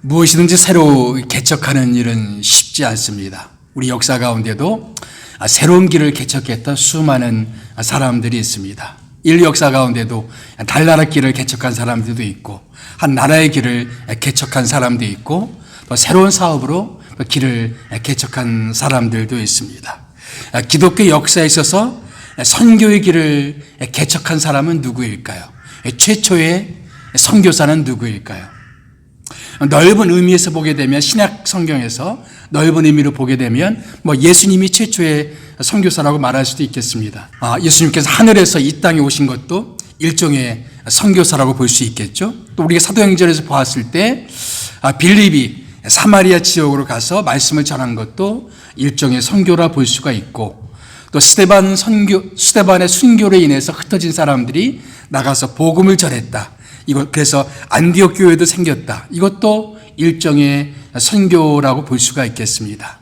무엇이든지 새로 개척하는 일은 쉽지 않습니다. 우리 역사 가운데도 새로운 길을 개척했던 수많은 사람들이 있습니다. 인류 역사 가운데도 달나라 길을 개척한 사람들도 있고, 한 나라의 길을 개척한 사람도 있고, 또 새로운 사업으로 길을 개척한 사람들도 있습니다. 기독교 역사에 있어서 선교의 길을 개척한 사람은 누구일까요? 최초의 선교사는 누구일까요? 넓은 의미에서 보게 되면, 신약 성경에서 넓은 의미로 보게 되면 예수님이 최초의 선교사라고 말할 수도 있겠습니다. 예수님께서 하늘에서 이 땅에 오신 것도 일종의 선교사라고 볼 수 있겠죠. 또 우리가 사도행전에서 보았을 때 빌립이 사마리아 지역으로 가서 말씀을 전한 것도 일종의 선교라 볼 수가 있고, 또 스데반의 순교로 인해서 흩어진 사람들이 나가서 복음을 전했다. 그래서 안디옥 교회도 생겼다. 이것도 일종의 선교라고 볼 수가 있겠습니다.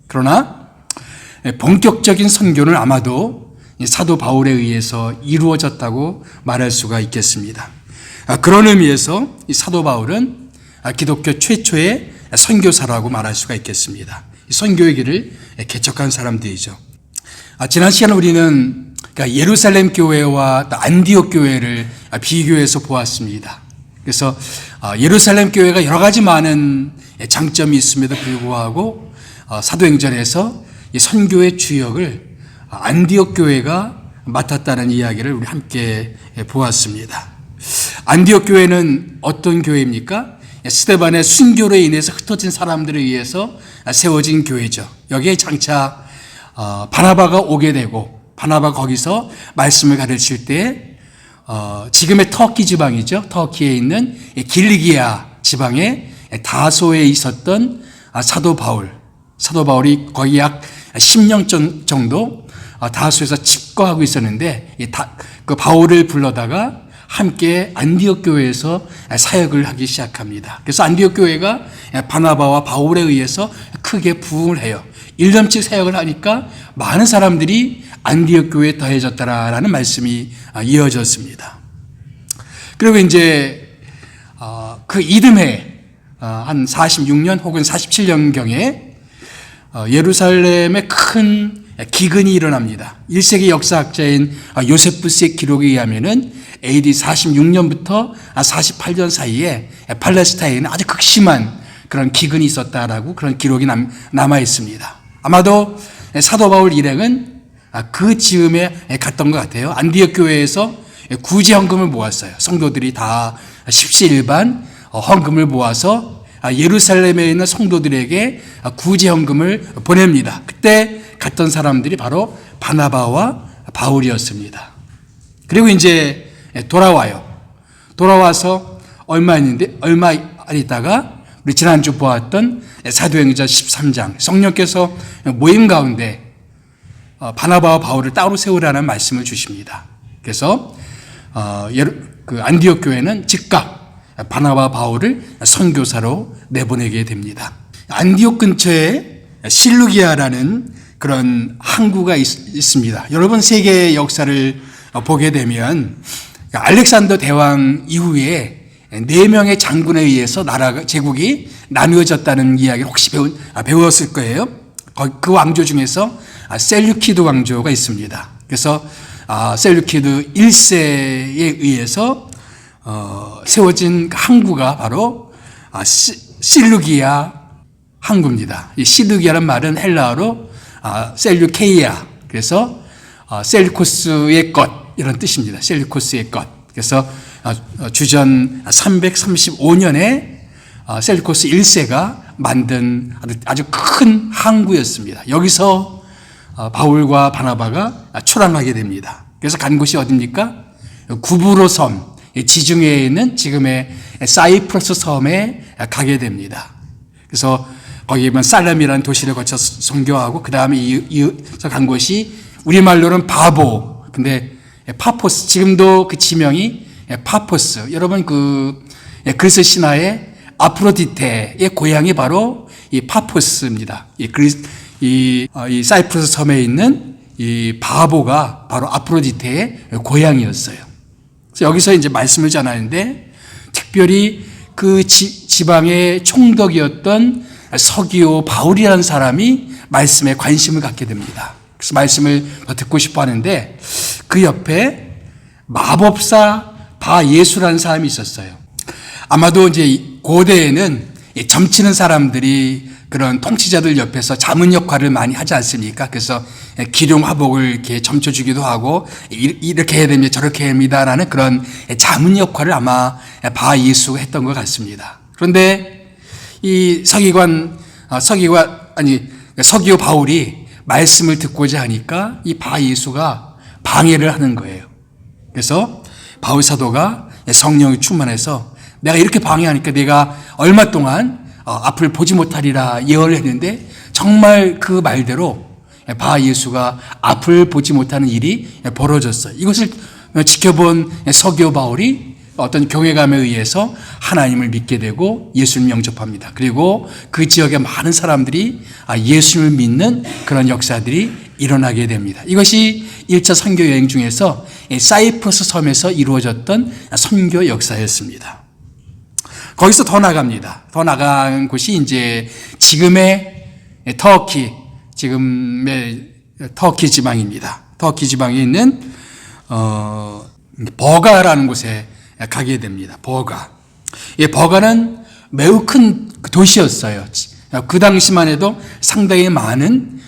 그러나 본격적인 선교는 아마도 사도 바울에 의해서 이루어졌다고 말할 수가 있겠습니다. 그런 의미에서 이 사도 바울은 기독교 최초의 선교사라고 말할 수가 있겠습니다. 선교의 길을 개척한 사람들이죠. 지난 시간에 우리는 예루살렘 교회와 안디옥 교회를 비교해서 보았습니다. 그래서 예루살렘 교회가 여러 가지 많은 장점이 있음에도 불구하고 사도행전에서 이 선교의 주역을 안디옥 교회가 맡았다는 이야기를 우리 함께 보았습니다. 안디옥 교회는 어떤 교회입니까? 스데반의 순교로 인해서 흩어진 사람들에 의해서 세워진 교회죠. 여기에 장차 바나바가 오게 되고, 바나바 거기서 말씀을 가르칠 때 지금의 터키 지방이죠. 터키에 있는 길리기아 지방의 다소에 있었던 사도 바울이 거의 약 10년 정도 다소에서 집거하고 있었는데, 그 바울을 불러다가 함께 안디옥 교회에서 사역을 하기 시작합니다. 그래서 안디옥 교회가 바나바와 바울에 의해서 크게 부흥을 해요. 1년치 사역을 하니까 많은 사람들이 안디옥 교회에 더해졌다라는 말씀이 이어졌습니다. 그리고 이제 그 이듬해 한 46년 혹은 47년경에 예루살렘에 큰 기근이 일어납니다. 1세기 역사학자인 요세푸스의 기록에 의하면은 AD 46년부터 48년 사이에 팔레스타인에 아주 극심한 그런 기근이 있었다라고 그런 기록이 남아 있습니다. 아마도 사도 바울 일행은 그 즈음에 갔던 것 같아요. 안디옥 교회에서 구제 헌금을 모았어요. 성도들이 다 십시일반 헌금을 모아서 예루살렘에 있는 성도들에게 구제 헌금을 보냅니다. 그때 갔던 사람들이 바로 바나바와 바울이었습니다. 그리고 이제 돌아와서 얼마 안 있다가 우리 지난주 보았던 사도행전 13장, 성령께서 모임 가운데 바나바와 바울을 따로 세우라는 말씀을 주십니다. 그래서 그 안디옥 교회는 즉각 바나바 바울을 선교사로 내보내게 됩니다. 안디옥 근처에 실루기아라는 그런 항구가 있습니다. 여러분 세계의 역사를 보게 되면 알렉산더 대왕 이후에 4명의 장군에 의해서 제국이 나누어졌다는 이야기를 혹시 배웠을 거예요. 그 왕조 중에서 셀류키드 왕조가 있습니다. 그래서 셀류키드 1세에 의해서 세워진 항구가 바로 실루기아 항구입니다. 이 실루기아라는 말은 헬라어로 셀류케이아, 그래서 셀루코스의 것 이런 뜻입니다. 셀루코스의 것. 그래서 주전 335년에 셀루코스 1세가 만든 아주 큰 항구였습니다. 여기서 바울과 바나바가 출항하게 됩니다. 그래서 간 곳이 어디입니까? 구브로 섬, 지중해에 있는 지금의 사이프러스 섬에 가게 됩니다. 그래서 거기에 보면 살렘이라는 도시를 거쳐서 선교하고, 그 다음에 이어서 간 곳이 우리말로는 바보, 근데 파포스, 지금도 그 지명이 파포스. 여러분 그리스 신화의 아프로디테의 고향이 바로 이 파포스입니다. 이 사이프러스 섬에 있는 이 바보가 바로 아프로디테의 고향이었어요. 그래서 여기서 이제 말씀을 전하는데, 특별히 그 지방의 총독이었던 서기오 바울이라는 사람이 말씀에 관심을 갖게 됩니다. 그래서 말씀을 더 듣고 싶어 하는데 그 옆에 마법사 바 예수라는 사람이 있었어요. 아마도 이제 고대에는 점치는 사람들이 그런 통치자들 옆에서 자문 역할을 많이 하지 않습니까? 그래서 기룡 화복을 이렇게 점쳐주기도 하고 이렇게 해야 됩니다, 저렇게 해야 됩니다라는 그런 자문 역할을 아마 바 예수가 했던 것 같습니다. 그런데 이 서기오 바울이 말씀을 듣고자 하니까 이 바 예수가 방해를 하는 거예요. 그래서 바울 사도가 성령이 충만해서 내가 이렇게 방해하니까 내가 얼마 동안 앞을 보지 못하리라 예언을 했는데 정말 그 말대로 바 예수가 앞을 보지 못하는 일이 벌어졌어요. 이것을 지켜본 서기오 바울이 어떤 경외감에 의해서 하나님을 믿게 되고 예수를 영접합니다. 그리고 그 지역의 많은 사람들이 예수를 믿는 그런 역사들이 일어나게 됩니다. 이것이 1차 선교 여행 중에서 사이프러스 섬에서 이루어졌던 선교 역사였습니다. 거기서 더 나갑니다. 더 나간 곳이 이제 지금의 터키 지방입니다. 터키 지방에 있는 버가라는 곳에 가게 됩니다. 버가는 매우 큰 도시였어요. 그 당시만 해도 상당히 많은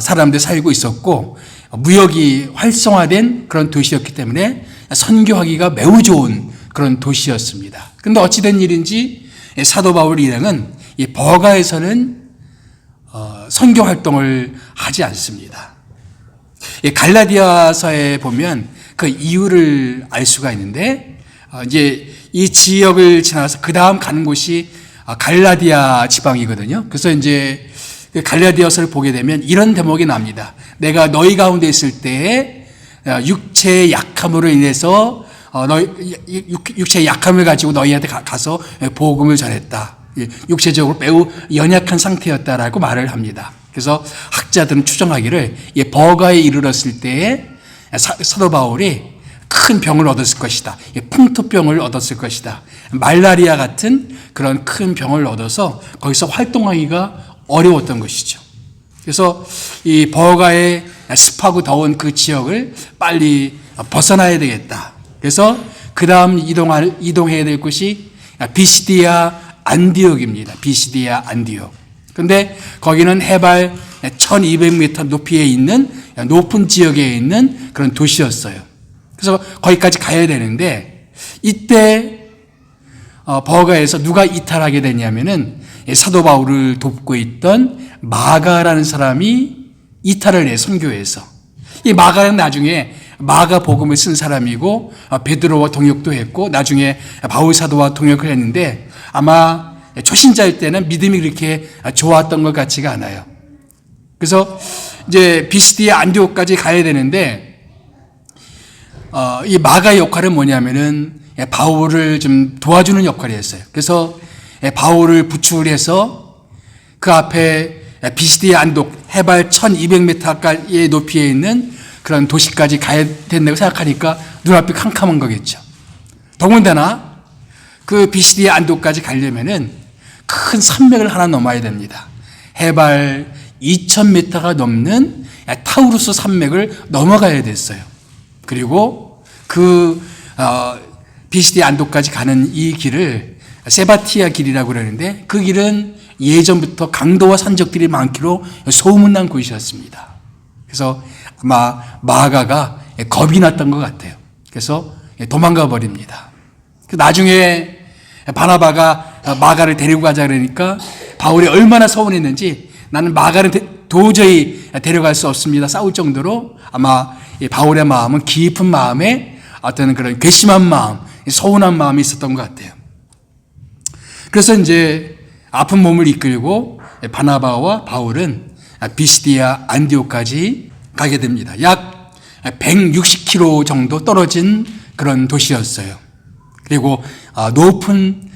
사람들이 살고 있었고 무역이 활성화된 그런 도시였기 때문에 선교하기가 매우 좋은 그런 도시였습니다. 그런데 어찌된 일인지 사도 바울 일행은 이 버가에서는 선교 활동을 하지 않습니다. 갈라디아서에 보면 그 이유를 알 수가 있는데 이제 이 지역을 지나서 그 다음 가는 곳이 갈라디아 지방이거든요. 그래서 이제 갈라디아서를 보게 되면 이런 대목이 납니다. 내가 너희 가운데 있을 때에 육체의 약함으로 인해서 육체의 약함을 가지고 너희한테 가서 복음을 전했다. 육체적으로 매우 연약한 상태였다라고 말을 합니다. 그래서 학자들은 추정하기를 버가에 이르렀을 때에 사도 바울이 큰 병을 얻었을 것이다. 풍토병을 얻었을 것이다. 말라리아 같은 그런 큰 병을 얻어서 거기서 활동하기가 어려웠던 것이죠. 그래서 이 버가의 습하고 더운 그 지역을 빨리 벗어나야 되겠다. 그래서 그 다음 이동해야 될 곳이 비시디아 안디옥입니다. 비시디아 안디옥. 근데 거기는 해발 1200m 높이에 있는 높은 지역에 있는 그런 도시였어요. 그래서 거기까지 가야 되는데 이때 버가에서 누가 이탈하게 됐냐면은 사도 바울을 돕고 있던 마가라는 사람이 이탈을 해, 선교에서. 이 마가는 나중에 마가 복음을 쓴 사람이고 베드로와 동역도 했고 나중에 바울 사도와 동역을 했는데 아마 초신자일 때는 믿음이 그렇게 좋았던 것 같지가 않아요. 그래서 이제 비시디아 안디옥까지 가야 되는데 이 마가의 역할은 뭐냐면은 바울을 좀 도와주는 역할이었어요. 그래서 바울을 부축을 해서 그 앞에 비시디아 안독 해발 1200m가의 높이에 있는 그런 도시까지 가야 된다고 생각하니까 눈앞이 캄캄한 거겠죠. 더군다나 그 비시디아 안독까지 가려면은 큰 산맥을 하나 넘어야 됩니다. 해발 2000m가 넘는 타우루스 산맥을 넘어가야 됐어요. 그리고 그 비시디아 안독까지 가는 이 길을 세바티아 길이라고 그러는데 그 길은 예전부터 강도와 산적들이 많기로 소문난 곳이었습니다. 그래서 아마 마가가 겁이 났던 것 같아요. 그래서 도망가 버립니다. 나중에 바나바가 마가를 데리고 가자 그러니까 바울이 얼마나 서운했는지 나는 마가를 도저히 데려갈 수 없습니다. 싸울 정도로 아마 바울의 마음은 깊은 마음에 어떤 그런 괘씸한 마음, 서운한 마음이 있었던 것 같아요. 그래서 이제 아픈 몸을 이끌고 바나바와 바울은 비시디아 안디옥까지 가게 됩니다. 약 160km 정도 떨어진 그런 도시였어요. 그리고 높은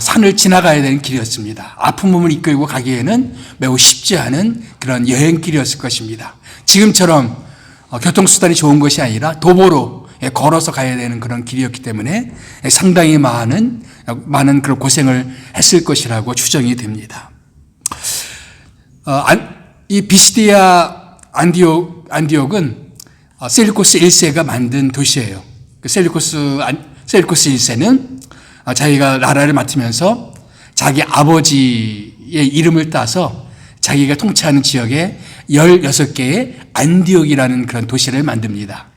산을 지나가야 되는 길이었습니다. 아픈 몸을 이끌고 가기에는 매우 쉽지 않은 그런 여행길이었을 것입니다. 지금처럼 교통수단이 좋은 것이 아니라 도보로 걸어서 가야 되는 그런 길이었기 때문에 상당히 많은 그런 고생을 했을 것이라고 추정이 됩니다. 이 비시디아 안디옥은 셀루코스 1세가 만든 도시예요. 셀루코스 1세는 자기가 나라를 맡으면서 자기 아버지의 이름을 따서 자기가 통치하는 지역에 16개의 안디옥이라는 그런 도시를 만듭니다.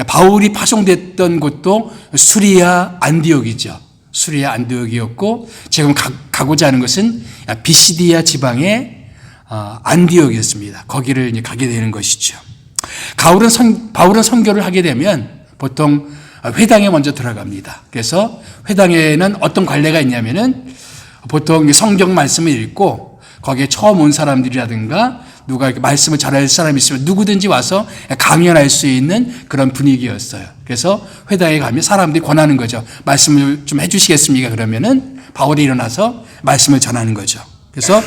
바울이 파송됐던 곳도 수리아 안디옥이죠. 수리아 안디옥이었고 지금 가고자 하는 것은 비시디아 지방의 안디옥이었습니다. 거기를 이제 가게 되는 것이죠. 바울은 선교를 하게 되면 보통 회당에 먼저 들어갑니다. 그래서 회당에는 어떤 관례가 있냐면은 보통 성경 말씀을 읽고 거기에 처음 온 사람들이라든가 누가 말씀을 전할 사람이 있으면 누구든지 와서 강연할 수 있는 그런 분위기였어요. 그래서 회당에 가면 사람들이 권하는 거죠. 말씀을 좀 해주시겠습니까? 그러면은 바울이 일어나서 말씀을 전하는 거죠. 그래서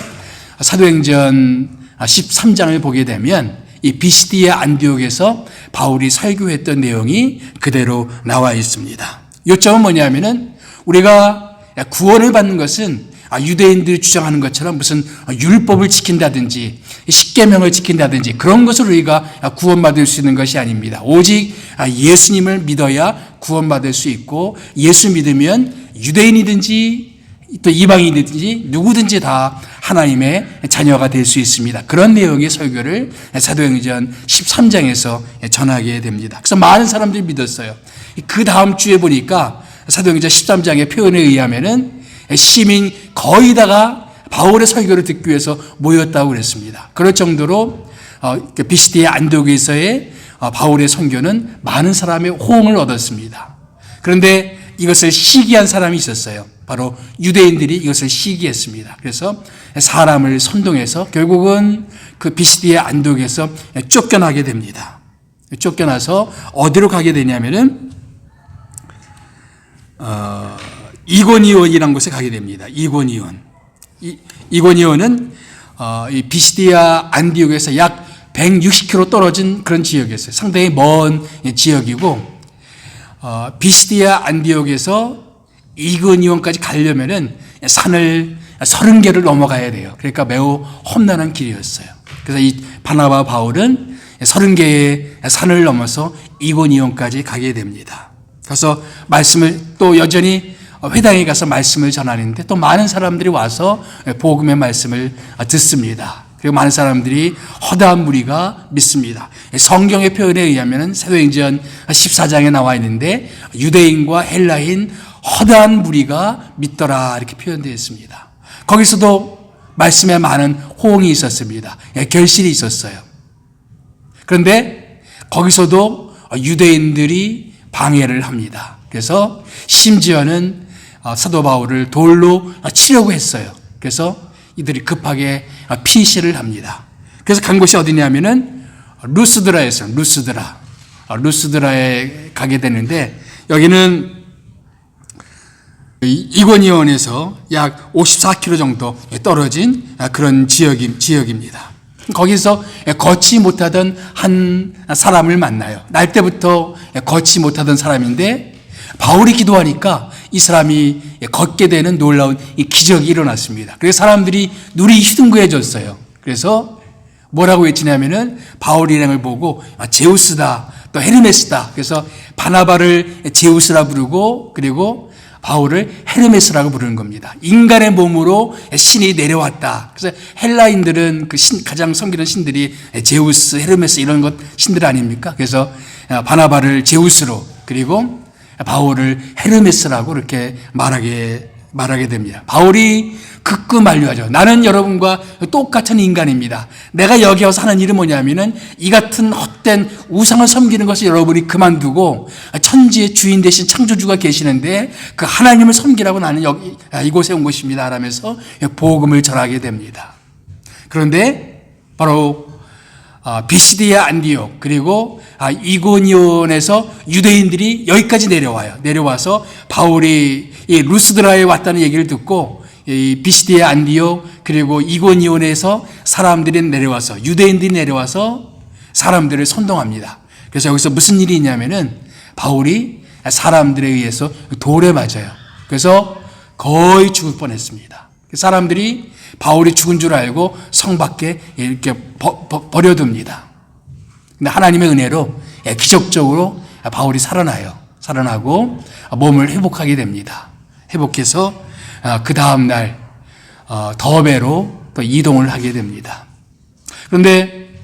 사도행전 13장을 보게 되면 이 비시디아 안디옥에서 바울이 설교했던 내용이 그대로 나와 있습니다. 요점은 뭐냐면은 우리가 구원을 받는 것은 유대인들이 주장하는 것처럼 무슨 율법을 지킨다든지 십계명을 지킨다든지 그런 것으로 우리가 구원받을 수 있는 것이 아닙니다. 오직 예수님을 믿어야 구원받을 수 있고 예수 믿으면 유대인이든지 또 이방인이든지 누구든지 다 하나님의 자녀가 될 수 있습니다. 그런 내용의 설교를 사도행전 13장에서 전하게 됩니다. 그래서 많은 사람들이 믿었어요. 그 다음 주에 보니까 사도행전 13장의 표현에 의하면은 시민 거의 다가 바울의 설교를 듣기 위해서 모였다고 그랬습니다. 그럴 정도로 비시디아 안디옥에서의 바울의 선교는 많은 사람의 호응을 얻었습니다. 그런데 이것을 시기한 사람이 있었어요. 바로 유대인들이 이것을 시기했습니다. 그래서 사람을 선동해서 결국은 그 비시디아 안디옥에서 쫓겨나게 됩니다. 쫓겨나서 어디로 가게 되냐면은 이고니온이라는 곳에 가게 됩니다. 이고니온. 이고니온은 이 비시디아 안디옥에서 약 160km 떨어진 그런 지역이었어요. 상당히 먼 지역이고 비시디아 안디옥에서 이고니온까지 가려면은 산을 30개를 넘어가야 돼요. 그러니까 매우 험난한 길이었어요. 그래서 이 바나바 바울은 30개의 산을 넘어서 이고니온까지 가게 됩니다. 그래서 말씀을 또 여전히 회당에 가서 말씀을 전하는데 또 많은 사람들이 와서 복음의 말씀을 듣습니다. 그리고 많은 사람들이 허다한 무리가 믿습니다. 성경의 표현에 의하면 사도행전 14장에 나와 있는데 유대인과 헬라인 허다한 무리가 믿더라 이렇게 표현되어 있습니다. 거기서도 말씀에 많은 호응이 있었습니다. 결실이 있었어요. 그런데 거기서도 유대인들이 방해를 합니다. 그래서 심지어는 사도 바울을 돌로 치려고 했어요. 그래서 이들이 급하게 피시를 합니다. 그래서 간 곳이 어디냐면은 루스드라에서 루스드라에 가게 되는데 여기는 이고니온에서 약 54km 정도 떨어진 그런 지역입니다. 거기서 걷지 못하던 한 사람을 만나요. 날 때부터 걷지 못하던 사람인데 바울이 기도하니까 이 사람이 걷게 되는 놀라운 기적이 일어났습니다. 그래서 사람들이 눈이 휘둥그레졌어요. 그래서 뭐라고 외치냐면은 바울 일행을 보고 제우스다, 또 헤르메스다. 그래서 바나바를 제우스라 부르고 그리고 바울을 헤르메스라고 부르는 겁니다. 인간의 몸으로 신이 내려왔다. 그래서 헬라인들은 그 가장 섬기는 신들이 제우스, 헤르메스 이런 것 신들 아닙니까? 그래서 바나바를 제우스로 그리고 바울을 헤르메스라고 이렇게 말하게 됩니다. 바울이 극구 만류하죠. 나는 여러분과 똑같은 인간입니다. 내가 여기 와서 하는 일은 뭐냐면은 이 같은 헛된 우상을 섬기는 것을 여러분이 그만두고 천지의 주인 되신 창조주가 계시는데 그 하나님을 섬기라고 나는 여기 이곳에 온 것입니다. 라면서 복음을 전하게 됩니다. 그런데 바로 비시디아 안디옥 그리고 이고니온에서 유대인들이 여기까지 내려와서 바울이 이 루스드라에 왔다는 얘기를 듣고 이 비시디아 안디옥 그리고 이고니온에서 사람들이 내려와서 유대인들이 내려와서 사람들을 선동합니다. 그래서 여기서 무슨 일이 있냐면은 바울이 사람들에 의해서 돌에 맞아요. 그래서 거의 죽을 뻔했습니다. 사람들이 바울이 죽은 줄 알고 성 밖에 이렇게 버려둡니다. 근데 하나님의 은혜로 기적적으로 바울이 살아나요. 살아나고 몸을 회복하게 됩니다. 회복해서 그 다음날 더베로 또 이동을 하게 됩니다. 그런데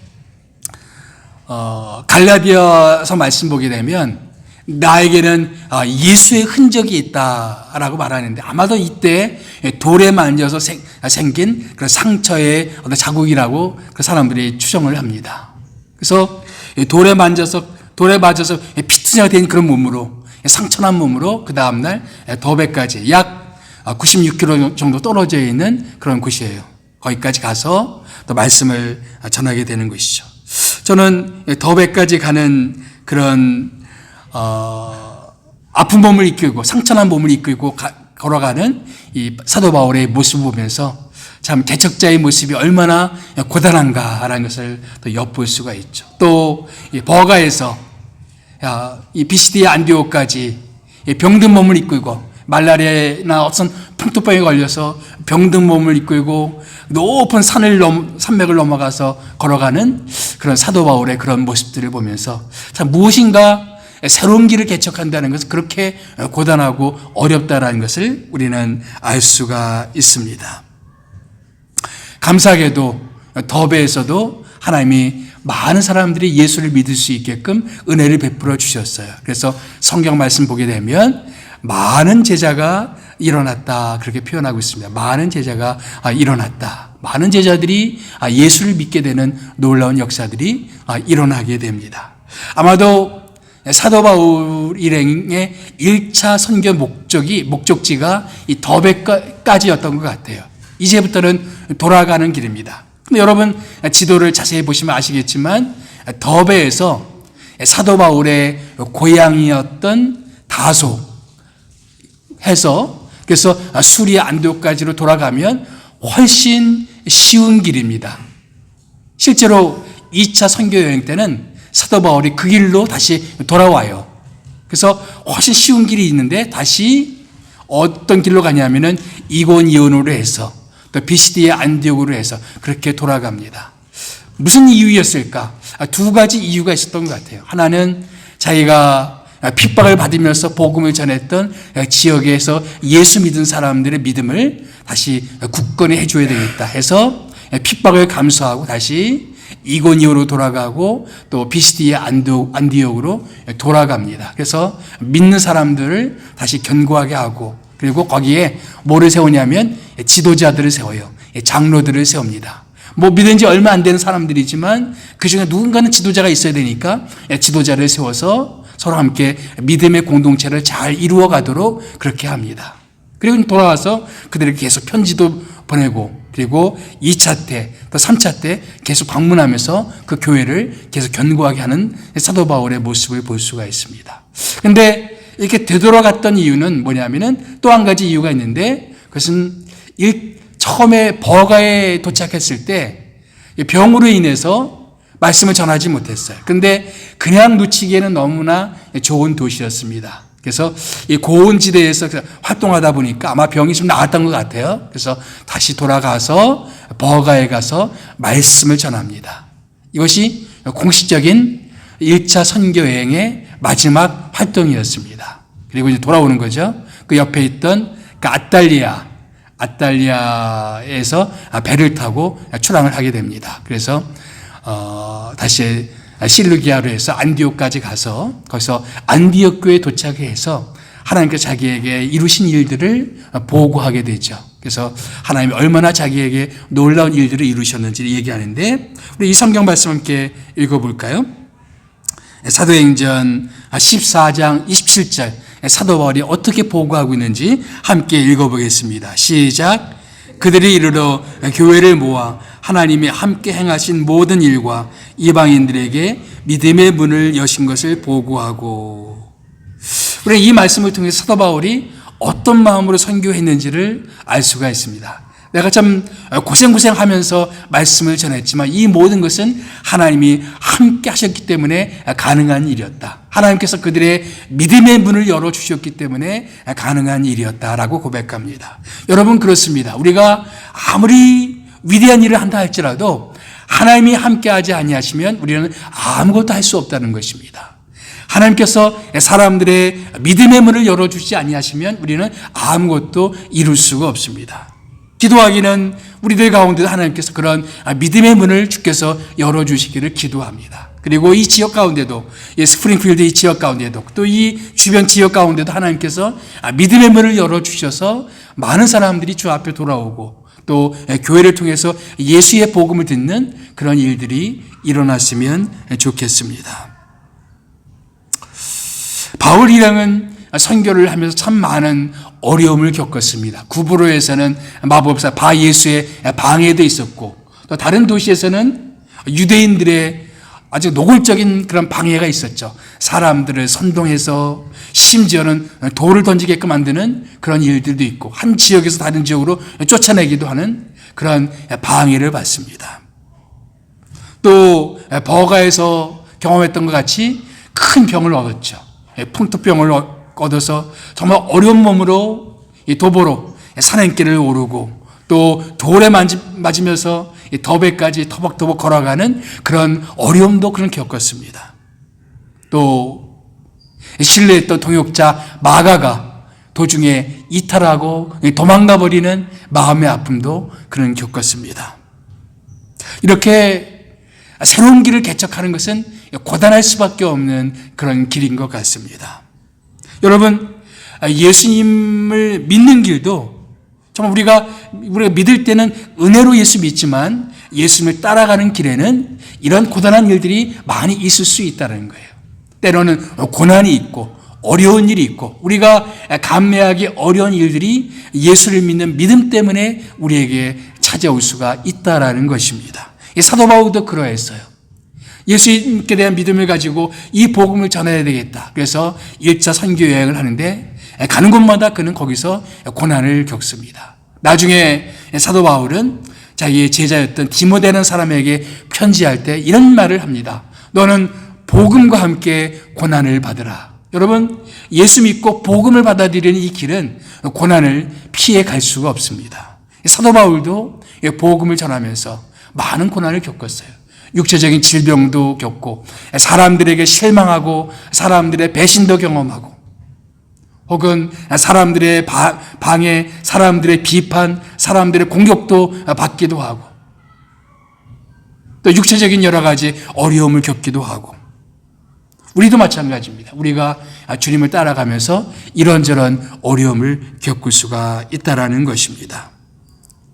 갈라디아서 말씀 보게 되면 나에게는 예수의 흔적이 있다라고 말하는데 아마도 이때 돌에 만져서 생긴 그런 상처의 어떤 자국이라고 그 사람들이 추정을 합니다. 그래서 돌에 맞아서 피투성이가 된 그런 몸으로 상처난 몸으로 그 다음날 더베까지 약 96km 정도 떨어져 있는 그런 곳이에요. 거기까지 가서 또 말씀을 전하게 되는 것이죠. 저는 더베까지 가는 그런 아픈 몸을 이끌고 상처난 몸을 이끌고 걸어가는 이 사도 바울의 모습을 보면서 참 개척자의 모습이 얼마나 고단한가라는 것을 또 엿볼 수가 있죠. 또 이 버가에서 이 비시디의 안디옥까지 병든 몸을 이끌고 말라리아나 어떤 풍토병에 걸려서 병든 몸을 이끌고 높은 산맥을 넘어가서 걸어가는 그런 사도 바울의 그런 모습들을 보면서 참 무엇인가 새로운 길을 개척한다는 것은 그렇게 고단하고 어렵다라는 것을 우리는 알 수가 있습니다. 감사하게도 더베에서도 하나님이 많은 사람들이 예수를 믿을 수 있게끔 은혜를 베풀어 주셨어요. 그래서 성경 말씀 보게 되면 많은 제자가 일어났다 그렇게 표현하고 있습니다. 많은 제자가 일어났다. 많은 제자들이 예수를 믿게 되는 놀라운 역사들이 일어나게 됩니다. 아마도 사도 바울 일행의 1차 선교 목적지가 이 더베까지였던 것 같아요. 이제부터는 돌아가는 길입니다. 근데 여러분 지도를 자세히 보시면 아시겠지만 더베에서 사도 바울의 고향이었던 다소 해서 그래서 수리아 안디옥까지로 돌아가면 훨씬 쉬운 길입니다. 실제로 2차 선교 여행 때는 사도 바울이 그 길로 다시 돌아와요. 그래서 훨씬 쉬운 길이 있는데 다시 어떤 길로 가냐면은 이고니온으로 해서 또 비시디의 안디옥으로 해서 그렇게 돌아갑니다. 무슨 이유였을까? 두 가지 이유가 있었던 것 같아요. 하나는 자기가 핍박을 받으면서 복음을 전했던 지역에서 예수 믿은 사람들의 믿음을 다시 굳건히 해줘야 되겠다 해서 핍박을 감수하고 다시 이고니오로 돌아가고 또 비시디의 안디옥으로 돌아갑니다. 그래서 믿는 사람들을 다시 견고하게 하고 그리고 거기에 뭐를 세우냐면 지도자들을 세워요. 장로들을 세웁니다. 뭐 믿은 지 얼마 안 되는 사람들이지만 그중에 누군가는 지도자가 있어야 되니까 지도자를 세워서 서로 함께 믿음의 공동체를 잘 이루어 가도록 그렇게 합니다. 그리고 돌아와서 그들에게 계속 편지도 보내고 그리고 2차 때 또 3차 때 계속 방문하면서 그 교회를 계속 견고하게 하는 사도 바울의 모습을 볼 수가 있습니다. 그런데 이렇게 되돌아갔던 이유는 뭐냐면은 또 한 가지 이유가 있는데 그것은 처음에 버가에 도착했을 때 병으로 인해서 말씀을 전하지 못했어요. 그런데 그냥 놓치기에는 너무나 좋은 도시였습니다. 그래서 이 고온지대에서 활동하다 보니까 아마 병이 좀 나았던 것 같아요. 그래서 다시 돌아가서 버가에 가서 말씀을 전합니다. 이것이 공식적인 1차 선교여행의 마지막 활동이었습니다. 그리고 이제 돌아오는 거죠. 그 옆에 있던 그 아달리아에서 배를 타고 출항을 하게 됩니다. 그래서 다시 실루기아로 해서 안디옥까지 가서 거기서 안디옥 교회에 도착해서 하나님께서 자기에게 이루신 일들을 보고하게 되죠. 그래서 하나님이 얼마나 자기에게 놀라운 일들을 이루셨는지 얘기하는데 우리 이 성경 말씀 함께 읽어볼까요? 사도행전 14장 27절 사도 바울이 어떻게 보고하고 있는지 함께 읽어보겠습니다. 시작. 그들이 이르러 교회를 모아 하나님이 함께 행하신 모든 일과 이방인들에게 믿음의 문을 여신 것을 보고하고. 우리 이 말씀을 통해 사도 바울이 어떤 마음으로 선교했는지를 알 수가 있습니다. 내가 참 고생하면서 말씀을 전했지만 이 모든 것은 하나님이 함께 하셨기 때문에 가능한 일이었다. 하나님께서 그들의 믿음의 문을 열어주셨기 때문에 가능한 일이었다라고 고백합니다. 여러분, 그렇습니다. 우리가 아무리 위대한 일을 한다 할지라도 하나님이 함께하지 아니하시면 우리는 아무것도 할 수 없다는 것입니다. 하나님께서 사람들의 믿음의 문을 열어주지 아니하시면 우리는 아무것도 이룰 수가 없습니다. 기도하기는 우리들 가운데도 하나님께서 그런 믿음의 문을 주께서 열어주시기를 기도합니다. 그리고 이 지역 가운데도, 이 스프링필드 이 지역 가운데도, 또 이 주변 지역 가운데도 하나님께서 믿음의 문을 열어주셔서 많은 사람들이 주 앞에 돌아오고 또 교회를 통해서 예수의 복음을 듣는 그런 일들이 일어났으면 좋겠습니다. 바울 일행은 선교를 하면서 참 많은 어려움을 겪었습니다. 구브로에서는 마법사 바 예수의 방해도 있었고, 또 다른 도시에서는 유대인들의 아주 노골적인 그런 방해가 있었죠. 사람들을 선동해서 심지어는 돌을 던지게끔 만드는 그런 일들도 있고, 한 지역에서 다른 지역으로 쫓아내기도 하는 그런 방해를 받습니다. 또 버가에서 경험했던 것 같이 큰 병을 얻었죠. 풍토병을 얻어서 정말 어려운 몸으로 이 도보로 산행길을 오르고, 또 돌에 맞으면서 덕에까지 터벅터벅 걸어가는 그런 어려움도 그런 겪었습니다. 또 신뢰했던 동역자 마가가 도중에 이탈하고 도망가 버리는 마음의 아픔도 그런 겪었습니다. 이렇게 새로운 길을 개척하는 것은 고단할 수밖에 없는 그런 길인 것 같습니다. 여러분, 예수님을 믿는 길도 정말 우리가 믿을 때는 은혜로 예수 믿지만 예수님을 따라가는 길에는 이런 고단한 일들이 많이 있을 수 있다는 거예요. 때로는 고난이 있고 어려운 일이 있고 우리가 감내하기 어려운 일들이 예수를 믿는 믿음 때문에 우리에게 찾아올 수가 있다라는 것입니다. 사도 바울도 그러했어요. 예수님께 대한 믿음을 가지고 이 복음을 전해야 되겠다. 그래서 1차 선교 여행을 하는데 가는 곳마다 그는 거기서 고난을 겪습니다. 나중에 사도 바울은 자기의 제자였던 디모데라는 사람에게 편지할 때 이런 말을 합니다. 너는 복음과 함께 고난을 받으라. 여러분, 예수 믿고 복음을 받아들이는 이 길은 고난을 피해 갈 수가 없습니다. 사도 바울도 복음을 전하면서 많은 고난을 겪었어요. 육체적인 질병도 겪고 사람들에게 실망하고 사람들의 배신도 경험하고 혹은 사람들의 방해, 사람들의 비판, 사람들의 공격도 받기도 하고 또 육체적인 여러 가지 어려움을 겪기도 하고 우리도 마찬가지입니다. 우리가 주님을 따라가면서 이런저런 어려움을 겪을 수가 있다라는 것입니다.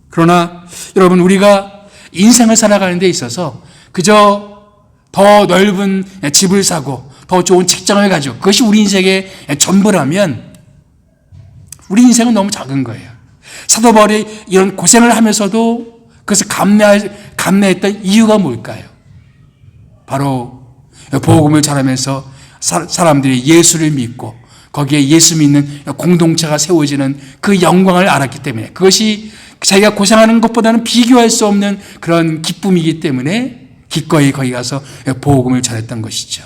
그러나 여러분, 우리가 인생을 살아가는 데 있어서 그저 더 넓은 집을 사고 더 좋은 직장을 가지고 그것이 우리 인생의 전부라면 우리 인생은 너무 작은 거예요. 사도 바울이 이런 고생을 하면서도 그것을 감내했던 이유가 뭘까요? 바로 복음을 전하면서 사람들이 예수를 믿고 거기에 예수 믿는 공동체가 세워지는 그 영광을 알았기 때문에 그것이 자기가 고생하는 것보다는 비교할 수 없는 그런 기쁨이기 때문에 기꺼이 거기 가서 복음을 전했던 것이죠.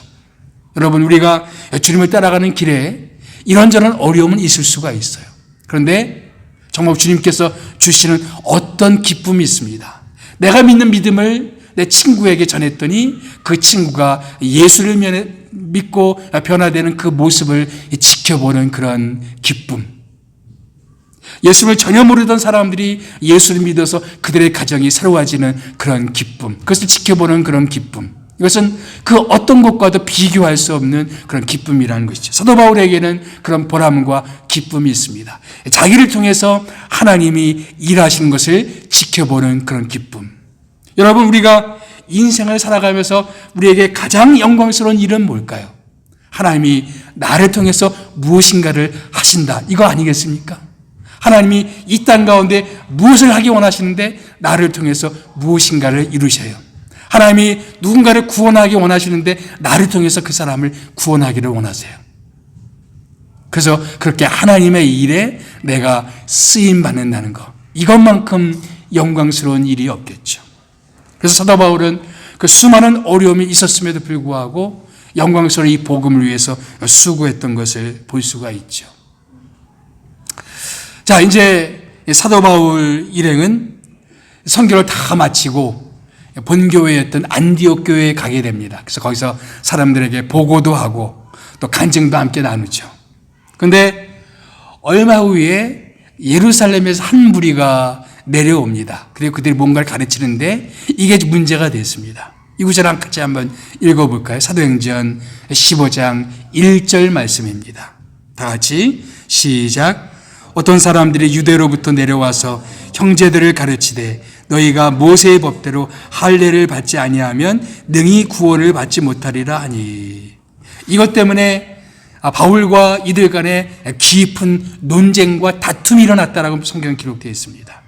여러분, 우리가 주님을 따라가는 길에 이런저런 어려움은 있을 수가 있어요. 그런데 정말 주님께서 주시는 어떤 기쁨이 있습니다. 내가 믿는 믿음을 내 친구에게 전했더니 그 친구가 예수를 믿고 변화되는 그 모습을 지켜보는 그런 기쁨. 예수를 전혀 모르던 사람들이 예수를 믿어서 그들의 가정이 새로워지는 그런 기쁨, 그것을 지켜보는 그런 기쁨, 이것은 그 어떤 것과도 비교할 수 없는 그런 기쁨이라는 것이죠. 사도 바울에게는 그런 보람과 기쁨이 있습니다. 자기를 통해서 하나님이 일하시는 것을 지켜보는 그런 기쁨. 여러분, 우리가 인생을 살아가면서 우리에게 가장 영광스러운 일은 뭘까요? 하나님이 나를 통해서 무엇인가를 하신다, 이거 아니겠습니까? 하나님이 이 땅 가운데 무엇을 하기 원하시는데 나를 통해서 무엇인가를 이루셔요. 하나님이 누군가를 구원하기 원하시는데 나를 통해서 그 사람을 구원하기를 원하세요. 그래서 그렇게 하나님의 일에 내가 쓰임받는다는 것, 이것만큼 영광스러운 일이 없겠죠. 그래서 사도 바울은 그 수많은 어려움이 있었음에도 불구하고 영광스러운 이 복음을 위해서 수고했던 것을 볼 수가 있죠. 자, 이제 사도 바울 일행은 선교를 다 마치고 본교회였던 안디옥 교회에 가게 됩니다. 그래서 거기서 사람들에게 보고도 하고 또 간증도 함께 나누죠. 그런데 얼마 후에 예루살렘에서 한 무리가 내려옵니다. 그리고 그들이 뭔가를 가르치는데 이게 문제가 됐습니다. 이 구절을 같이 한번 읽어볼까요? 사도행전 15장 1절 말씀입니다. 다 같이 시작. 어떤 사람들이 유대로부터 내려와서 형제들을 가르치되 너희가 모세의 법대로 할례를 받지 아니하면 능히 구원을 받지 못하리라 하니. 이것 때문에 바울과 이들 간에 깊은 논쟁과 다툼이 일어났다라고 성경에 기록되어 있습니다.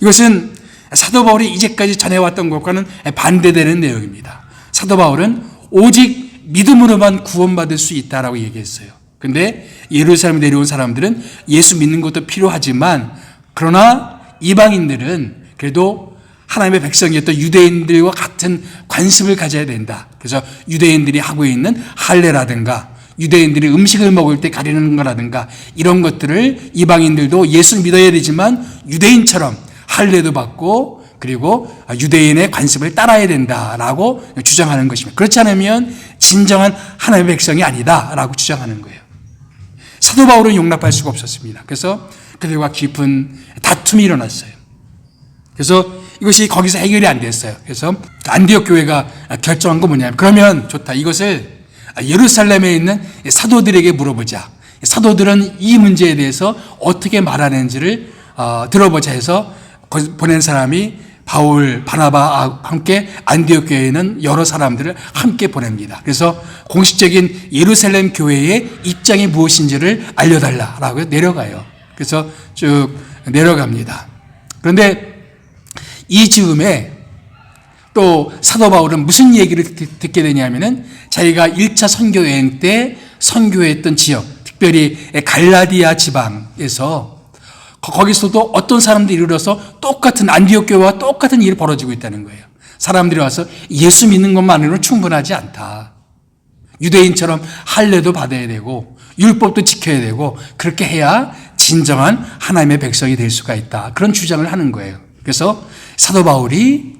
이것은 사도 바울이 이제까지 전해왔던 것과는 반대되는 내용입니다. 사도 바울은 오직 믿음으로만 구원받을 수 있다라고 얘기했어요. 근데 예루살렘에 내려온 사람들은 예수 믿는 것도 필요하지만 그러나 이방인들은 그래도 하나님의 백성이었던 유대인들과 같은 관습을 가져야 된다. 그래서 유대인들이 하고 있는 할례라든가 유대인들이 음식을 먹을 때 가리는 거라든가 이런 것들을 이방인들도 예수를 믿어야 되지만 유대인처럼 할례도 받고 그리고 유대인의 관습을 따라야 된다라고 주장하는 것입니다. 그렇지 않으면 진정한 하나님의 백성이 아니다라고 주장하는 거예요. 사도 바울은 용납할 수가 없었습니다. 그래서 그들과 깊은 다툼이 일어났어요. 그래서 이것이 거기서 해결이 안 됐어요. 그래서 안디옥 교회가 결정한 건 뭐냐면 그러면 좋다. 이것을 예루살렘에 있는 사도들에게 물어보자. 사도들은 이 문제에 대해서 어떻게 말하는지를 들어보자 해서 보낸 사람이 바울, 바나바와 함께 안디옥 교회에 있는 여러 사람들을 함께 보냅니다. 그래서 공식적인 예루살렘 교회의 입장이 무엇인지를 알려달라라고 내려가요. 그래서 쭉 내려갑니다. 그런데 이 즈음에 또 사도 바울은 무슨 얘기를 듣게 되냐면은 자기가 1차 선교 여행 때 선교했던 지역, 특별히 갈라디아 지방에서 거기서도 어떤 사람들이 이르러서 똑같은 안디옥 교회와 똑같은 일이 벌어지고 있다는 거예요. 사람들이 와서 예수 믿는 것만으로는 충분하지 않다. 유대인처럼 할례도 받아야 되고 율법도 지켜야 되고 그렇게 해야 진정한 하나님의 백성이 될 수가 있다. 그런 주장을 하는 거예요. 그래서 사도 바울이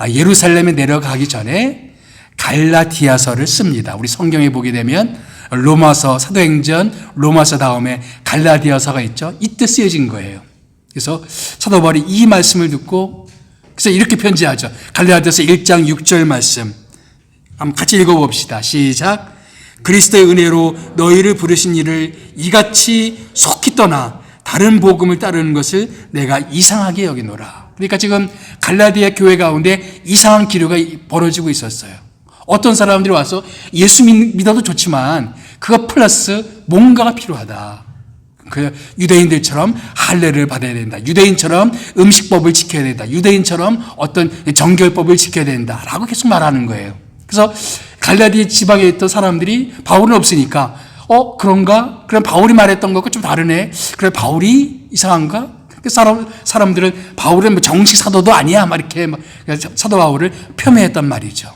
예루살렘에 내려가기 전에 갈라디아서를 씁니다. 우리 성경에 보게 되면 로마서, 사도행전, 로마서 다음에 갈라디아서가 있죠. 이때 쓰여진 거예요. 그래서 사도 바울이 이 말씀을 듣고 그래서 이렇게 편지하죠. 갈라디아서 1장 6절 말씀 한번 같이 읽어봅시다. 시작. 그리스도의 은혜로 너희를 부르신 이를 이같이 속히 떠나 다른 복음을 따르는 것을 내가 이상하게 여기노라. 그러니까 지금 갈라디아 교회 가운데 이상한 기류가 벌어지고 있었어요. 어떤 사람들이 와서 예수 믿어도 좋지만 그거 플러스 뭔가가 필요하다. 그 유대인들처럼 할례를 받아야 된다. 유대인처럼 음식법을 지켜야 된다. 유대인처럼 어떤 정결법을 지켜야 된다라고 계속 말하는 거예요. 그래서 갈라디아 지방에 있던 사람들이 바울은 없으니까 그런가? 그럼 바울이 말했던 것과 좀 다르네. 그래 바울이 이상한가? 사람들은 바울은 뭐 정식 사도도 아니야. 막 이렇게 사도 바울을 폄훼했단 말이죠.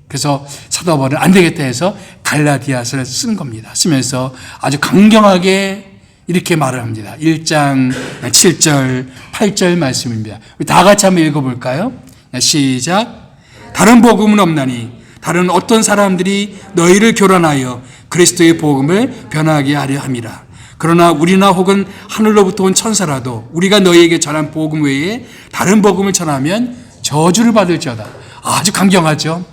그래서 사도 바울은 안 되겠다 해서 갈라디아서를 쓴 겁니다. 쓰면서 아주 강경하게 이렇게 말을 합니다. 1장 7절, 8절 말씀입니다. 우리 다 같이 한번 읽어볼까요? 시작. 다른 복음은 없나니 다른 어떤 사람들이 너희를 교란하여 그리스도의 복음을 변하게 하려 함이라. 그러나 우리나 혹은 하늘로부터 온 천사라도 우리가 너희에게 전한 복음 외에 다른 복음을 전하면 저주를 받을지어다. 아주 강경하죠.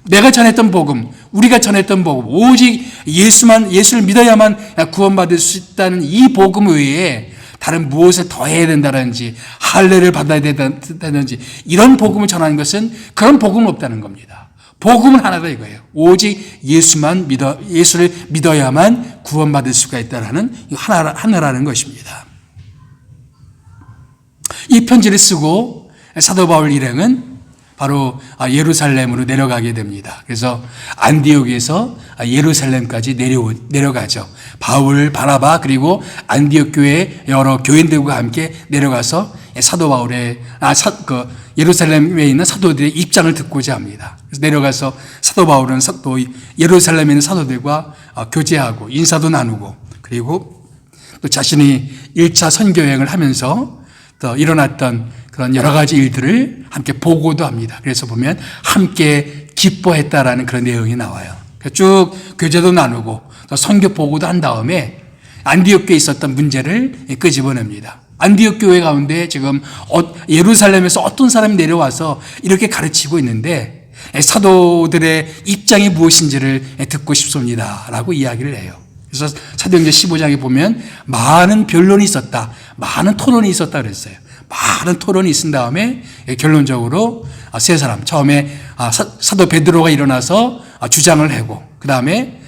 내가 전했던 복음, 우리가 전했던 복음, 오직 예수를 믿어야만 구원받을 수 있다는 이 복음 외에 다른 무엇을 더 해야 된다든지 할례를 받아야 된다든지 이런 복음을 전하는 것은 그런 복음은 없다는 겁니다. 복음은 하나다 이거예요. 오직 예수를 믿어야만 구원받을 수가 있다는 하나라는 것입니다. 이 편지를 쓰고 사도 바울 일행은 바로 예루살렘으로 내려가게 됩니다. 그래서 안디옥에서 예루살렘까지 내려가죠. 바울, 바나바 그리고 안디옥 교회 여러 교인들과 함께 내려가서 사도 바울의 예루살렘에 있는 사도들의 입장을 듣고자 합니다. 그래서 내려가서 사도 바울은 또 예루살렘에 있는 사도들과 교제하고 인사도 나누고 그리고 또 자신이 1차 선교 여행을 하면서 또 일어났던 그런 여러 가지 일들을 함께 보고도 합니다. 그래서 보면 함께 기뻐했다라는 그런 내용이 나와요. 쭉 교제도 나누고 또 선교 보고도 한 다음에 안디옥 교회에 있었던 문제를 끄집어냅니다. 안디옥 교회 가운데 지금 예루살렘에서 어떤 사람이 내려와서 이렇게 가르치고 있는데 사도들의 입장이 무엇인지를 듣고 싶습니다 라고 이야기를 해요. 그래서 사도행전 15장에 보면 많은 변론이 있었다, 많은 토론이 있었다 그랬어요. 많은 토론이 있은 다음에 결론적으로 세 사람, 처음에 사도 베드로가 일어나서 주장을 하고 그 다음에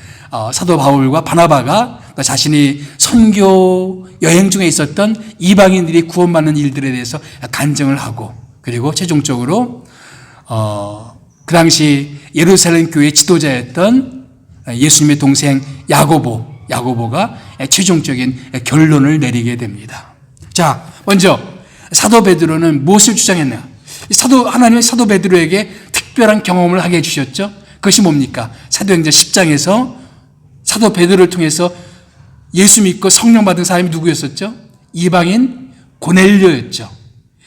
사도 바울과 바나바가 자신이 선교 여행 중에 있었던 이방인들이 구원받는 일들에 대해서 간증을 하고 그리고 최종적으로 그 당시 예루살렘 교회 지도자였던 예수님의 동생 야고보가 최종적인 결론을 내리게 됩니다. 자, 먼저 사도 베드로는 무엇을 주장했나? 하나님의 사도 베드로에게 특별한 경험을 하게 해주셨죠. 그것이 뭡니까? 사도행전 10장에서 사도 베드로를 통해서 예수 믿고 성령 받은 사람이 누구였었죠? 이방인 고넬료였죠.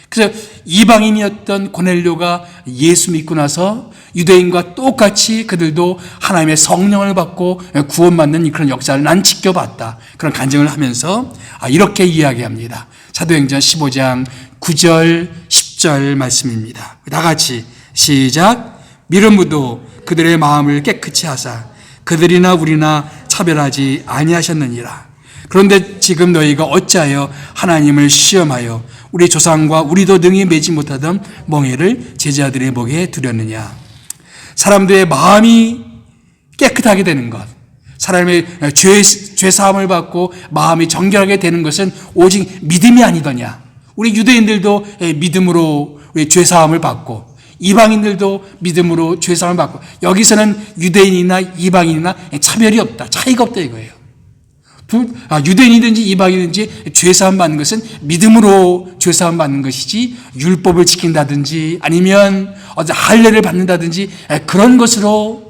그래서 이방인이었던 고넬료가 예수 믿고 나서 유대인과 똑같이 그들도 하나님의 성령을 받고 구원받는 그런 역사를 난 지켜봤다. 그런 간증을 하면서 이렇게 이야기합니다. 사도행전 15장 9절 10절 말씀입니다. 다 같이 시작. 믿음으로 그들의 마음을 깨끗이 하사 그들이나 우리나 차별하지 아니하셨느니라. 그런데 지금 너희가 어찌하여 하나님을 시험하여 우리 조상과 우리도 능히 매지 못하던 멍에를 제자들의 목에 두렸느냐. 사람들의 마음이 깨끗하게 되는 것, 사람의 죄사함을 받고 마음이 정결하게 되는 것은 오직 믿음이 아니더냐. 우리 유대인들도 믿음으로 우리 죄사함을 받고 이방인들도 믿음으로 죄사함을 받고 여기서는 유대인이나 이방인이나 차별이 없다. 차이가 없다 이거예요. 유대인이든지 이방인이든지 죄사함 받는 것은 믿음으로 죄사함 받는 것이지 율법을 지킨다든지 아니면 할례를 받는다든지 그런 것으로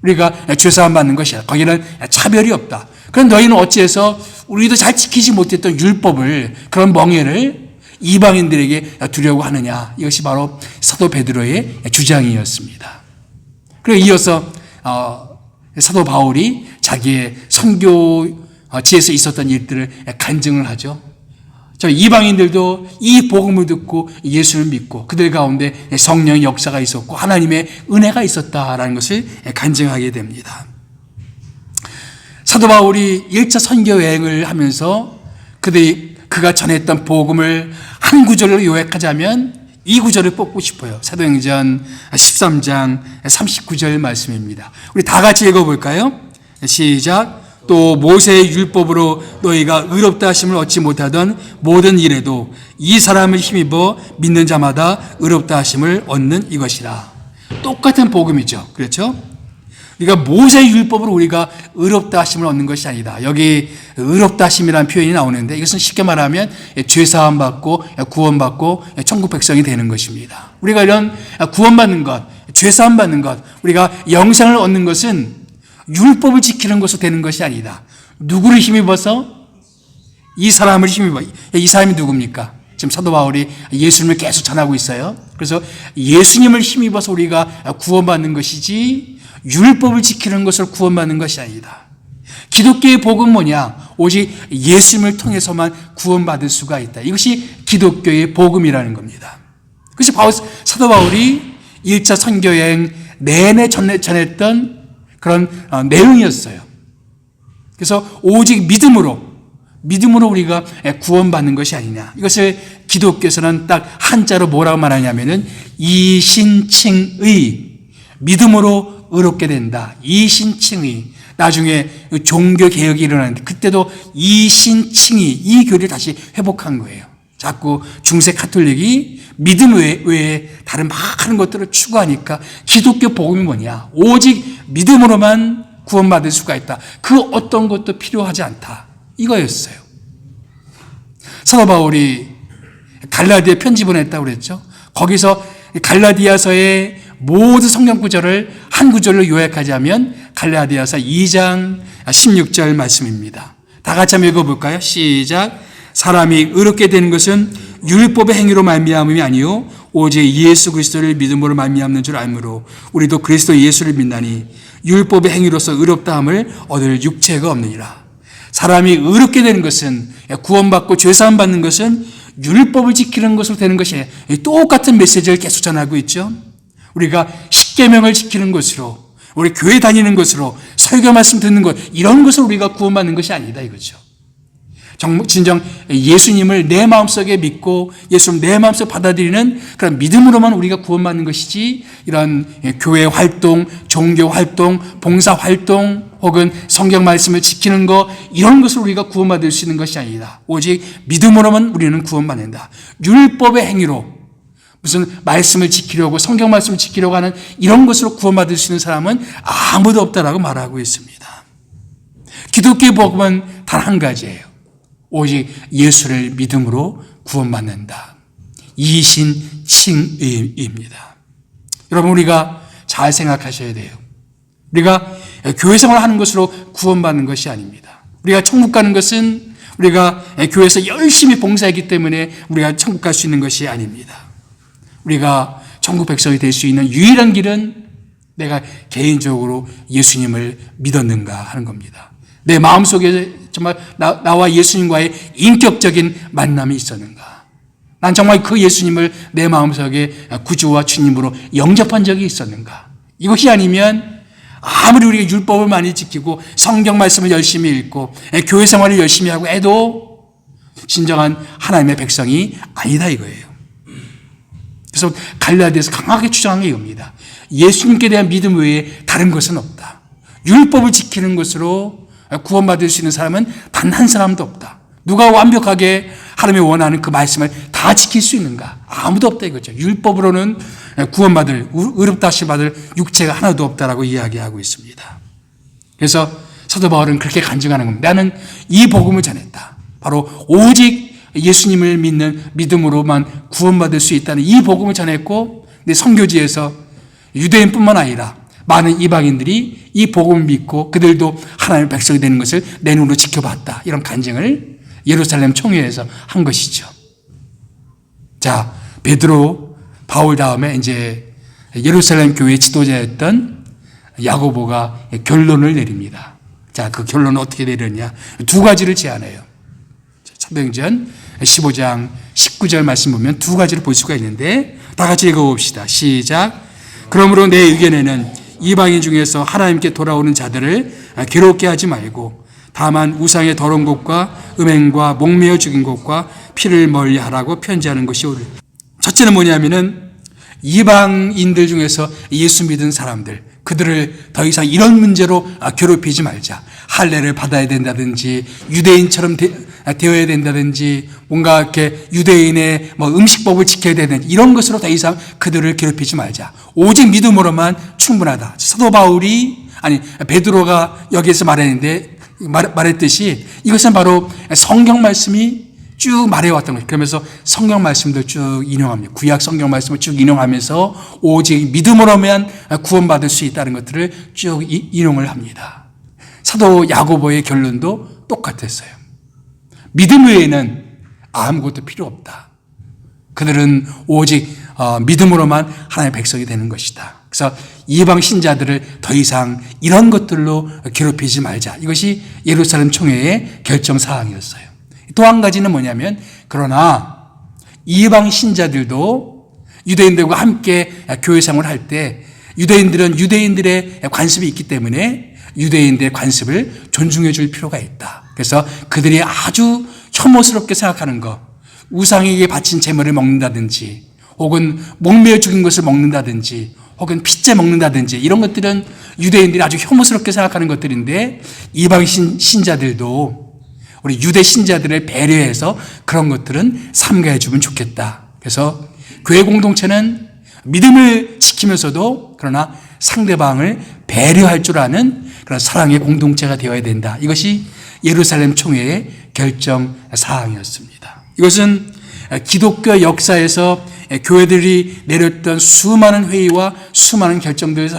우리가 죄사함 받는 것이야. 거기는 차별이 없다. 그럼 너희는 어찌해서 우리도 잘 지키지 못했던 율법을 그런 멍에를 이방인들에게 두려고 하느냐. 이것이 바로 사도 베드로의 주장이었습니다. 그리고 이어서 사도 바울이 자기의 선교지에서 있었던 일들을 간증을 하죠. 이방인들도 이 복음을 듣고 예수를 믿고 그들 가운데 성령의 역사가 있었고 하나님의 은혜가 있었다라는 것을 간증하게 됩니다. 사도 바울이 1차 선교 여행을 하면서 그가 전했던 복음을 한 구절로 요약하자면 이 구절을 뽑고 싶어요. 사도행전 13장 39절 말씀입니다. 우리 다 같이 읽어볼까요? 시작. 또 모세의 율법으로 너희가 의롭다 하심을 얻지 못하던 모든 일에도 이 사람을 힘입어 믿는 자마다 의롭다 하심을 얻는 이것이라. 똑같은 복음이죠. 그렇죠? 우리가 모세의 율법으로 우리가 의롭다 하심을 얻는 것이 아니다. 여기 의롭다 하심이라는 표현이 나오는데 이것은 쉽게 말하면 죄사함 받고 구원받고 천국 백성이 되는 것입니다. 우리가 이런 구원받는 것, 죄사함 받는 것, 우리가 영생을 얻는 것은 율법을 지키는 것으로 되는 것이 아니다. 누구를 힘입어서? 이 사람을 힘입어. 이 사람이 누굽니까? 지금 사도 바울이 예수님을 계속 전하고 있어요. 그래서 예수님을 힘입어서 우리가 구원받는 것이지 율법을 지키는 것을 구원받는 것이 아니다. 기독교의 복은 뭐냐? 오직 예수님을 통해서만 구원받을 수가 있다. 이것이 기독교의 복음이라는 겁니다. 그것이 사도 바울이 1차 선교여행 내내 전했던 그런 내용이었어요. 그래서 오직 믿음으로 우리가 구원받는 것이 아니냐. 이것을 기독교에서는 딱 한자로 뭐라고 말하냐면은 이신칭의, 믿음으로 의롭게 된다. 이신칭의. 나중에 종교 개혁이 일어나는데 그때도 이신칭의, 이 교리를 다시 회복한 거예요. 자꾸 중세 카톨릭이 믿음 외에 다른 많은 것들을 추구하니까 기독교 복음이 뭐냐? 오직 믿음으로만 구원받을 수가 있다. 그 어떤 것도 필요하지 않다. 이거였어요. 사도 바울이 갈라디아 편지 보냈다고 그랬죠. 거기서 갈라디아서의 모든 성경 구절을 한 구절로 요약하자면 갈라디아서 2장 16절 말씀입니다. 다 같이 한번 읽어볼까요? 시작. 사람이 의롭게 되는 것은 율법의 행위로 말미암음이 아니요 오직 예수 그리스도를 믿음으로 말미암는 줄 알므로 우리도 그리스도 예수를 믿나니 율법의 행위로서 의롭다함을 얻을 육체가 없느니라. 사람이 의롭게 되는 것은, 구원받고 죄사함 받는 것은 율법을 지키는 것으로 되는 것이 똑같은 메시지를 계속 전하고 있죠. 우리가 십계명을 지키는 것으로, 우리 교회 다니는 것으로, 설교 말씀 듣는 것, 이런 것으로 우리가 구원받는 것이 아니다 이거죠. 진정 예수님을 내 마음속에 믿고 예수를 내 마음속에 받아들이는 그런 믿음으로만 우리가 구원받는 것이지, 이런 교회 활동, 종교 활동, 봉사 활동 혹은 성경 말씀을 지키는 것, 이런 것으로 우리가 구원받을 수 있는 것이 아니다. 오직 믿음으로만 우리는 구원받는다. 율법의 행위로 무슨 말씀을 지키려고, 성경 말씀을 지키려고 하는 이런 것으로 구원받을 수 있는 사람은 아무도 없다라고 말하고 있습니다. 기독교의 복음은 단 한 가지예요. 오직 예수를 믿음으로 구원받는다. 이신칭의입니다. 여러분, 우리가 잘 생각하셔야 돼요. 우리가 교회 생활을 하는 것으로 구원받는 것이 아닙니다. 우리가 천국 가는 것은 우리가 교회에서 열심히 봉사했기 때문에 우리가 천국 갈 수 있는 것이 아닙니다. 우리가 천국 백성이 될 수 있는 유일한 길은 내가 개인적으로 예수님을 믿었는가 하는 겁니다. 내 마음속에 정말 나와 예수님과의 인격적인 만남이 있었는가? 난 정말 그 예수님을 내 마음속에 구주와 주님으로 영접한 적이 있었는가? 이것이 아니면 아무리 우리가 율법을 많이 지키고 성경 말씀을 열심히 읽고 교회 생활을 열심히 하고 해도 진정한 하나님의 백성이 아니다 이거예요. 그래서 갈라디아에서 강하게 주장한 게 이겁니다. 예수님께 대한 믿음 외에 다른 것은 없다. 율법을 지키는 것으로 구원받을 수 있는 사람은 단 한 사람도 없다. 누가 완벽하게 하나님이 원하는 그 말씀을 다 지킬 수 있는가? 아무도 없다 이거죠. 율법으로는 구원받을, 의롭다 하심 받을 육체가 하나도 없다라고 이야기하고 있습니다. 그래서 사도 바울은 그렇게 간증하는 겁니다. 나는 이 복음을 전했다. 바로 오직 예수님을 믿는 믿음으로만 구원받을 수 있다는 이 복음을 전했고, 내 선교지에서 유대인뿐만 아니라 많은 이방인들이 이 복음을 믿고 그들도 하나님의 백성이 되는 것을 내 눈으로 지켜봤다. 이런 간증을 예루살렘 총회에서 한 것이죠. 자, 베드로, 바울 다음에 이제 예루살렘 교회 지도자였던 야고보가 결론을 내립니다. 자, 그 결론은 어떻게 내렸냐? 두 가지를 제안해요. 사도행전 15장 19절 말씀 보면 두 가지를 볼 수가 있는데, 다 같이 읽어봅시다. 시작. 그러므로 내 의견에는 이방인 중에서 하나님께 돌아오는 자들을 괴롭게 하지 말고 다만 우상의 더러운 것과 음행과 목매어 죽인 것과 피를 멀리하라고 편지하는 것이 옳으니. 첫째는 뭐냐면은 이방인들 중에서 예수 믿은 사람들, 그들을 더 이상 이런 문제로 괴롭히지 말자. 할례를 받아야 된다든지 유대인처럼 되어야 된다든지 뭔가 이렇게 유대인의 음식법을 지켜야 되는 이런 것으로 더 이상 그들을 괴롭히지 말자. 오직 믿음으로만 충분하다. 사도 바울이, 아니 베드로가 여기에서 말했듯이 이것은 바로 성경 말씀이 쭉 말해왔던 거예요. 그러면서 성경 말씀도 쭉 인용합니다. 구약 성경 말씀을 쭉 인용하면서 오직 믿음으로만 구원받을 수 있다는 것들을 쭉 인용을 합니다. 사도 야고보의 결론도 똑같았어요. 믿음 외에는 아무것도 필요 없다. 그들은 오직 믿음으로만 하나님의 백성이 되는 것이다. 그래서 이방 신자들을 더 이상 이런 것들로 괴롭히지 말자. 이것이 예루살렘 총회의 결정 사항이었어요. 또 한 가지는 뭐냐면, 그러나 이방 신자들도 유대인들과 함께 교회 생활을 할 때 유대인들은 유대인들의 관습이 있기 때문에 유대인들의 관습을 존중해 줄 필요가 있다. 그래서 그들이 아주 혐오스럽게 생각하는 것, 우상에게 바친 제물을 먹는다든지 혹은 목매어 죽인 것을 먹는다든지 혹은 핏째 먹는다든지 이런 것들은 유대인들이 아주 혐오스럽게 생각하는 것들인데, 이방 신자들도 우리 유대 신자들을 배려해서 그런 것들은 삼가해 주면 좋겠다. 그래서 교회 공동체는 믿음을 지키면서도 그러나 상대방을 배려할 줄 아는 그런 사랑의 공동체가 되어야 된다. 이것이 예루살렘 총회의 결정 사항이었습니다. 이것은 기독교 역사에서 교회들이 내렸던 수많은 회의와 수많은 결정들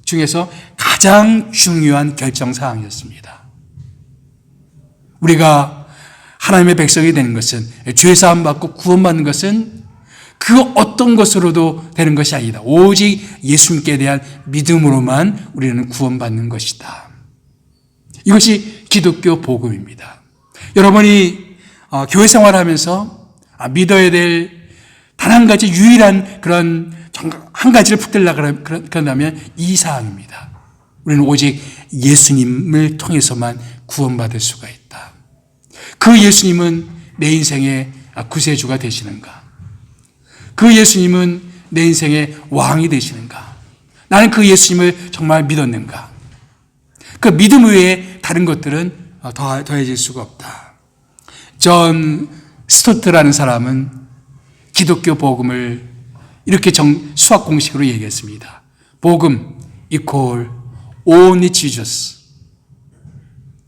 중에서 가장 중요한 결정 사항이었습니다. 우리가 하나님의 백성이 되는 것은, 죄사함 받고 구원받는 것은 그 어떤 것으로도 되는 것이 아니다. 오직 예수님께 대한 믿음으로만 우리는 구원받는 것이다. 이것이 기독교 복음입니다. 여러분이 교회 생활하면서 믿어야 될 단 한 가지 유일한 그런 한 가지를 붙들려고 그런다면 이 사항입니다. 우리는 오직 예수님을 통해서만 구원받을 수가 있다. 그 예수님은 내 인생의 구세주가 되시는가? 그 예수님은 내 인생의 왕이 되시는가? 나는 그 예수님을 정말 믿었는가? 그 믿음 외에 다른 것들은 더해질 수가 없다. 존 스토트라는 사람은 기독교 복음을 이렇게 수학 공식으로 얘기했습니다. 복음 equal only Jesus.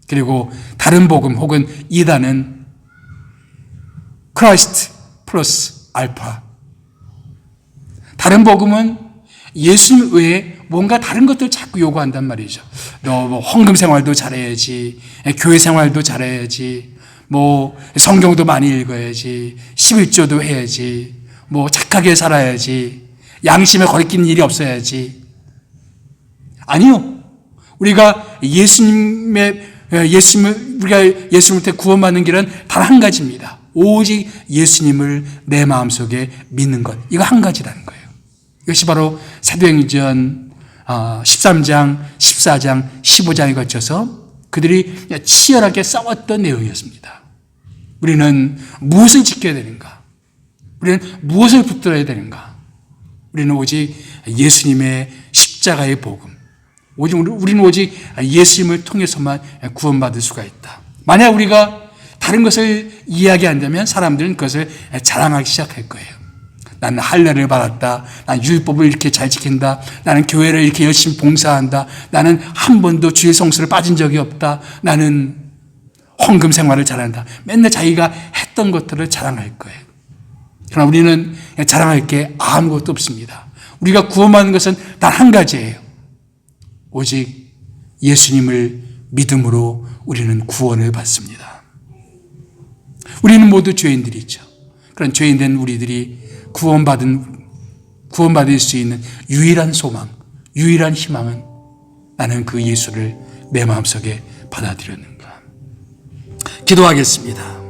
그리고 다른 복음 혹은 이단은 Christ 플러스 알파. 다른 복음은 예수님 외에 뭔가 다른 것들 자꾸 요구한단 말이죠. 너 뭐 헌금 생활도 잘해야지, 교회 생활도 잘해야지, 뭐 성경도 많이 읽어야지, 11조도 해야지, 뭐 착하게 살아야지, 양심에 거리끼는 일이 없어야지. 아니요. 우리가 우리가 예수님한테 구원받는 길은 단 한 가지입니다. 오직 예수님을 내 마음속에 믿는 것. 이거 한 가지라는 거예요. 이것이 바로 사도행전 13장, 14장, 15장에 거쳐서 그들이 치열하게 싸웠던 내용이었습니다. 우리는 무엇을 지켜야 되는가? 우리는 무엇을 붙들어야 되는가? 우리는 오직 예수님의 십자가의 복음, 우리는 오직 예수님을 통해서만 구원받을 수가 있다. 만약 우리가 다른 것을 이야기한다면 사람들은 그것을 자랑하기 시작할 거예요. 나는 할례를 받았다. 나는 율법을 이렇게 잘 지킨다. 나는 교회를 이렇게 열심히 봉사한다. 나는 한 번도 주일 성수를 빠진 적이 없다. 나는 헌금 생활을 잘한다. 맨날 자기가 했던 것들을 자랑할 거예요. 그러나 우리는 자랑할 게 아무것도 없습니다. 우리가 구원받는 것은 단 한 가지예요. 오직 예수님을 믿음으로 우리는 구원을 받습니다. 우리는 모두 죄인들이죠. 그런 죄인된 우리들이 구원받을 수 있는 유일한 소망, 유일한 희망은 나는 그 예수를 내 마음속에 받아들였는가. 기도하겠습니다.